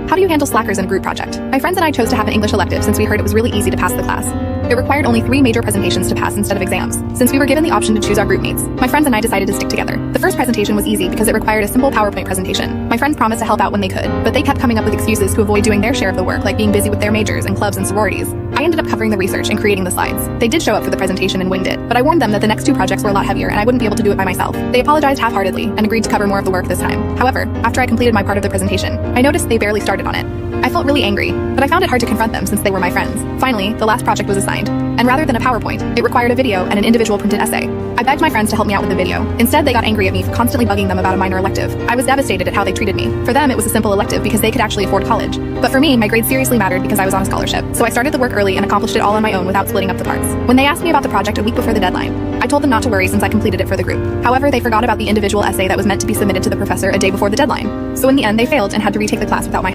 How do you handle slackers in a group project? My friends and I chose to have an English elective since we heard it was really easy to pass the class. It required only 3 major presentations to pass instead of exams. Since we were given the option to choose our group mates, my friends and I decided to stick together. The first presentation was easy because it required a simple PowerPoint presentation. My friends promised to help out when they could, but they kept coming up with excuses to avoid doing their share of the work, like being busy with their majors and clubs and sororities. I ended up covering the research and creating the slides. They did show up for the presentation and winged it, but I warned them that the next 2 projects were a lot heavier and I wouldn't be able to do it by myself. They apologized half-heartedly and agreed to cover more of the work this time. However, after I completed my part of the presentation, I noticed they barely started on it. I felt really angry, but I found it hard to confront them since they were my friends. Finally, the last project was assigned, and rather than a PowerPoint, it required a video and an individual printed essay. I begged my friends to help me out with the video. Instead, they got angry at me for constantly bugging them about a minor elective. I was devastated at how they treated me. For them, it was a simple elective because they could actually afford college. But for me, my grades seriously mattered because I was on a scholarship. So I started the work early and accomplished it all on my own without splitting up the parts. When they asked me about the project a week before the deadline, I told them not to worry since I completed it for the group. However, they forgot about the individual essay that was meant to be submitted to the professor a day before the deadline. So in the end, they failed and had to retake the class without my